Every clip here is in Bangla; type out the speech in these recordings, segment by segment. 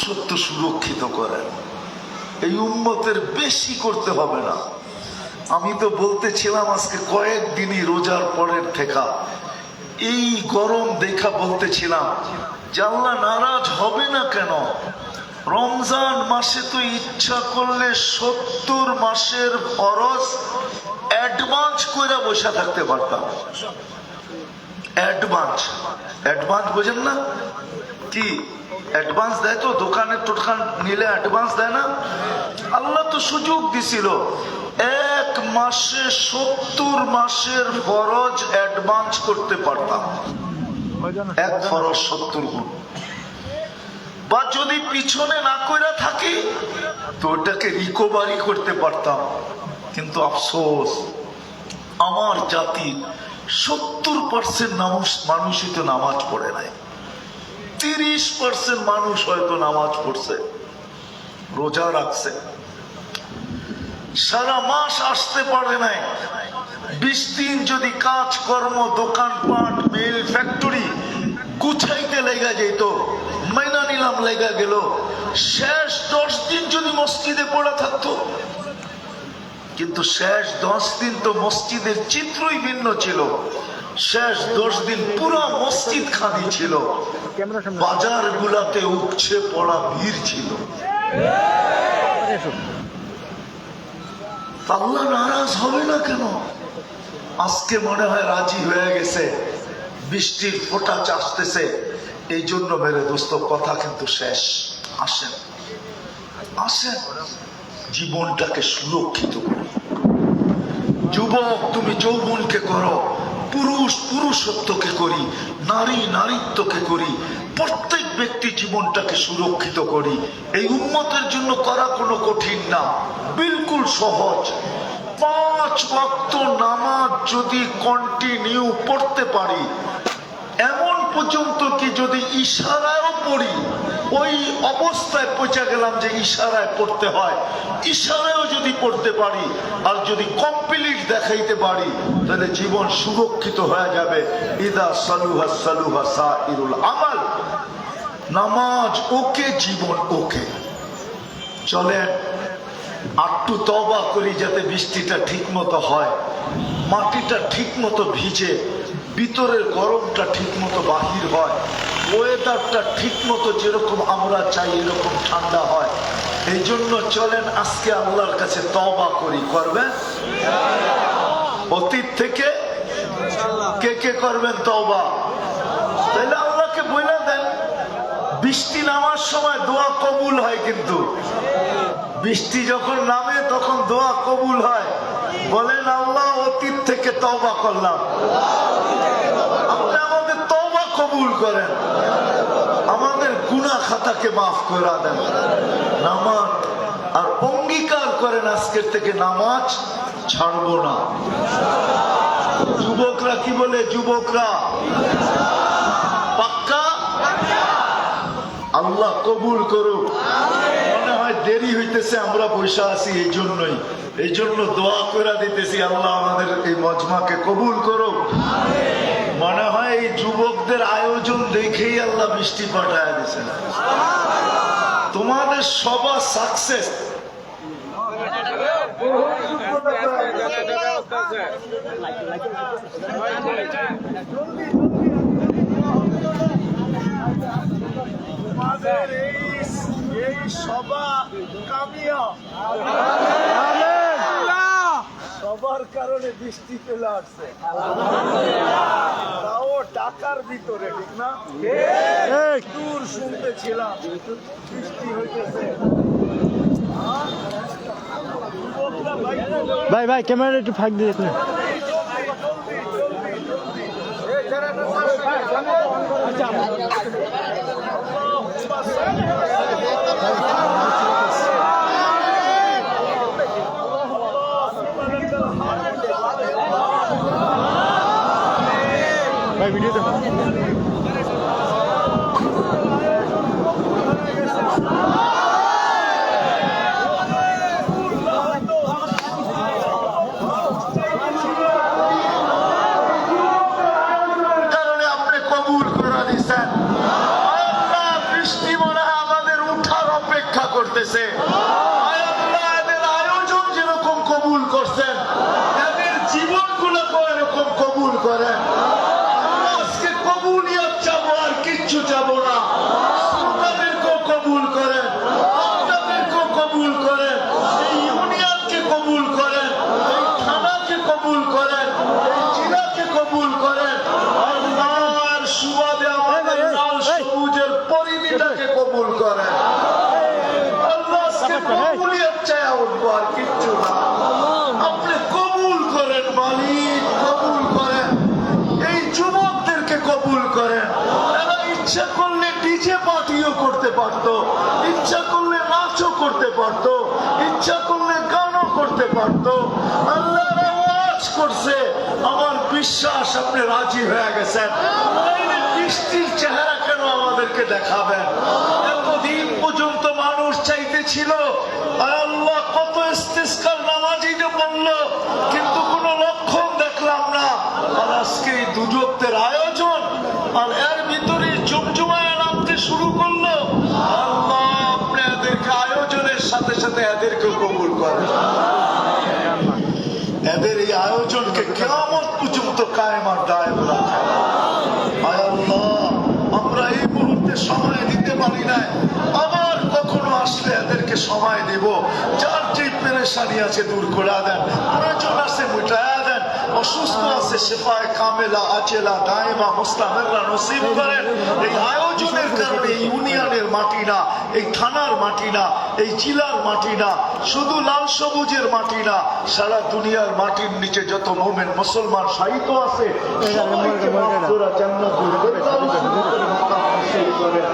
সত্য সুরক্ষিত করেন। এই উম্মতের বেশি করতে হবে না। আমি তো বলতেছিলাম আজকে কয়েকদিনই রোজার পরের থেকে এই গরম দেখা বলতেছিলাম যে আল্লাহ নারাজ হবে না কেন? রমজান মাসে তো ইচ্ছা করলে 70 মাসের ফরজ অ্যাডভান্স করে বসে থাকতে পারতাম। অ্যাডভান্স বোঝেন না কি? অ্যাডভান্স দেয় তো, দোকানের টোকান নিলে অ্যাডভান্স দেয় না? আল্লাহ তো সুযোগ দিছিল, এক মাসে 70 মাসের ফরজ অ্যাডভান্স করতে পারতাম। এক ফরজ 70 গুণ। বা যদি পিছনে না কইরা থাকি তো ওটাকে রিকভারি করতে পারতাম। কিন্তু আফসোস, আমার জাতি 70% মানুষই তো নামাজ পড়ে নাই। 30% মানুষ হয়তো নামাজ পড়ছে, রোজা রাখছে, সারা মাস আসতে পারে নাই। 20 দিন যদি কাজকর্ম, দোকানপাট, মিল, ফ্যাক্টরি গুছাইতে লেগে যেত, মাইনা নিলাম লেগে গেল, শেষ 10 দিন যদি মসজিদে পড়া থাকতো। কিন্তু শেষ 10 দিন তো মসজিদের চিত্রই ভিন্ন ছিল। শেষ 10 দিন পুরো মসজিদ খালি ছিল, বাজার গুলাতে উপচে পড়া ভিড় ছিল। আল্লাহ নারাজ হবে না কেন? আজকে মনে হয় রাজি হয়ে গেছে, বৃষ্টির ফোঁটা চাষতেছে। এই জন্য মেরে দোস্ত, কথা কিন্তু শেষ। আসেন আসেন, জীবনটাকে সুরক্ষিত করো। যুবক তুমি যৌবনকে করো, পুরুষ পুরুষত্বকে করি, নারী নারীত্বকে করি, প্রত্যেক ব্যক্তি জীবনটাকে সুরক্ষিত করি। এই উম্মতের জন্য করা কোনো কঠিন না, বিলকুল সহজ। 5 ওয়াক্ত নামাজ যদি কন্টিনিউ পড়তে পারি, এমন পর্যন্ত কি যদি ইশারায়ও পড়ি, ওই অবস্থায় পৌঁছে গেলাম যে ইশারায় পড়তে হয়, ইশারায়ও যদি পড়তে পারি আর যদি কমপ্লিট দেখাইতে পারি, তাহলে জীবন সুরক্ষিত হয়ে যাবে। ইদা সালুহা সালুহা সাইরুল আমাল। নামাজ ওকে, জীবন ওকে। চলেন একটু তওবা করি, যাতে বৃষ্টিটা ঠিক মতো হয়, মাটিটা ঠিক মতো ভিজে, ভিতরের গরমটা ঠিক মতো বাহির হয়, ওয়েদারটা ঠিক মতো যেরকম আমরা চাই এরকম ঠান্ডা হয়। এই জন্য চলেন আজকে আল্লাহর কাছে তওবা করি। করবেন? অতীত থেকে কে কে করবেন তওবা? তাহলে আল্লাহকে বলে দেন, বৃষ্টি নামার সময় দোয়া কবুল হয়। কিন্তু বৃষ্টি যখন নামে তখন দোয়া কবুল হয়। বলেন, আল্লাহ অতীত থেকে তওবা করলাম, আপনি আমাদের তওবা কবুল করেন, আমাদের গুনাহ খাতাকে মাফ করে দেন। নামাজ আর অঙ্গীকার করেন আজকের থেকে নামাজ ছাড়বো না। যুবকরা কি বলে? যুবকরা পাক্কা? আল্লাহ কবুল করুক। মনে হয় দেরি হইতেছে, আমরা বসে আছি এই জন্য দোয়া করে দিতেছি, আল্লাহ আমাদের এই মজমাকে কবুল করুক। মনে হয় এই যুবকদের আয়োজন দেখেই আল্লাহ বৃষ্টি পাঠায় দিছে। তোমাদের সবার সাকসেস। তোমাদের এই সভা কামিয়াব, সবার কারণে বৃষ্টি চলে আসছে। তাও ঢাকার ভিতরে, ঠিক না? দূর শুনতেছিলাম বৃষ্টি হইতেছে। ভাই ভাই ক্যামেরা একটু ফাঁক দিয়ে দেখুন। ভাই ভিডিও দেখুন। কারণে আপনি কবুল করে দিচ্ছেন। বৃষ্টি মনে হয় আমাদের করেন। আল্লাহ আজকে কবুলিয়ত চায় উঠবো, আর কিচ্ছু না। আপনি কবুল করেন মালিক, কবুল করেন। এই যুবকদেরকে কবুল করেন। এরা ইচ্ছা করলে ডিজে পার্টিও করতে পারতো, ইচ্ছা করলে নাচও করতে পারতো, ইচ্ছা করলে গানও করতে পারতো। আল্লাহ আওয়াজ করছে, আমার বিশ্বাস আপনি রাজি হয়ে গেছেন। তাইলে বৃষ্টির চেহারা কেন আমাদেরকে দেখাবেন? এতদিন পর্যন্ত মানুষ চাইতেছিল, আল্লাহ কত ইস্তিসকার নামাজই তো বললো, কিন্তু কোনো লক্ষণ দেখলাম না। আর আজকে এই দুজকদের আয়োজন, আর এর ভিতরে জমজমায় নামতে শুরু করলো। আল্লাহ আপনি এদেরকে আয়োজনের সাথে সাথে এদেরকে কবুল করেন। এদের এই আয়োজনকে কিয়ামত পর্যন্ত কায়েম আর দায়েম রাখেন। আয় আল্লাহ, আমরা এই মুহূর্তে সময় দিতে পারি না, আবার কখনো আসলে এদেরকে সময় দেব। যার যে পেরেশানি আছে দূর করে দেন, প্রয়োজন আছে মিটায়া দেন, অসুস্থ আছে শেফায়ে কামেলা আজেলা দায়েমা মুস্তামেররা নসিব করেন। এই আয়োজনের কারণে এই ইউনিয়নের মাটি না, এই থানার মাটি না, এই জেলার মাটি না, শুধু লাল সবুজের মাটি না, সারা দুনিয়ার মাটির নিচে যত মুমিন মুসলমান শাহিদ আছে সবাইকে মাগফিরাত জান্নাতুল ফেরদাউস নসিব করেন।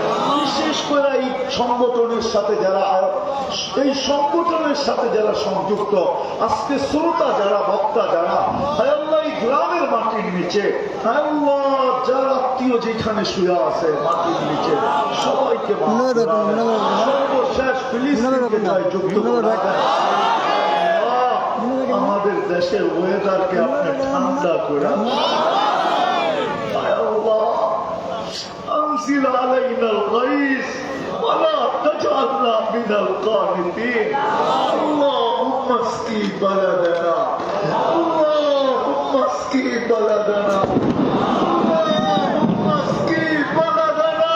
বিশেষ করে এই সংগঠনের সাথে যারা, এই সংগঠনের সাথে যারা সংযুক্ত, আজকে শ্রোতা যারা, বক্তা যারা, আল্লাহ এই গ্রামের মাটির নিচে, আল্লাহ যার আত্মীয় যেখানে শুয়ে আছে মাটির নিচে, সবাইকে সর্বশেষ ফিলিস্তিনকে যুক্ত করে দেন। আমাদের দেশের ওয়েদারকে আপনি ঠান্ডা করে أنزل علينا الغيث ولا تجعلنا من القانطين اللهم اسقي بلدنا اللهم اسقي بلدنا اللهم اسقي بلدنا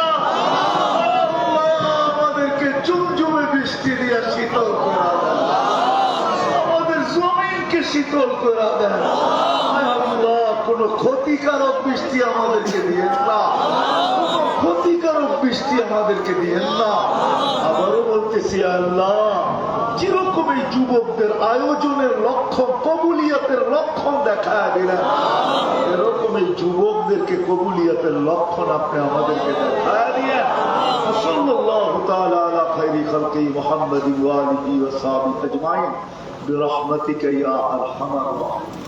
আল্লাহ আমাদেরকে জমজমে বৃষ্টি দিয়ে শীতল করে দেন, আমাদের জমিনকে শীতল করে দেন। আল্লাহ কোন ক্ষতিকারক বৃষ্টি আমাদেরকে দিয়েন না, ক্ষতিকারক বৃষ্টি আমাদেরকে দিয়েন না। আবারও বলতেছি আল্লাহ, যেরকম এই যুবকদের আয়োজনের লক্ষণ, কবুলিয়তের লক্ষণ দেখা দিলেন, এরকম এই যুবকদেরকে কবুলিয়তের লক্ষণ আপনি আমাদেরকে দেখা দিয়েন। সাল্লাল্লাহু তাআলা আলা খায়রি খালকি মুহাম্মাদি ওয়া আলিহি ওয়া সাহবিহি আজমাইন বিরহমাতিকা ইয়া আরহামার রাহিমিন।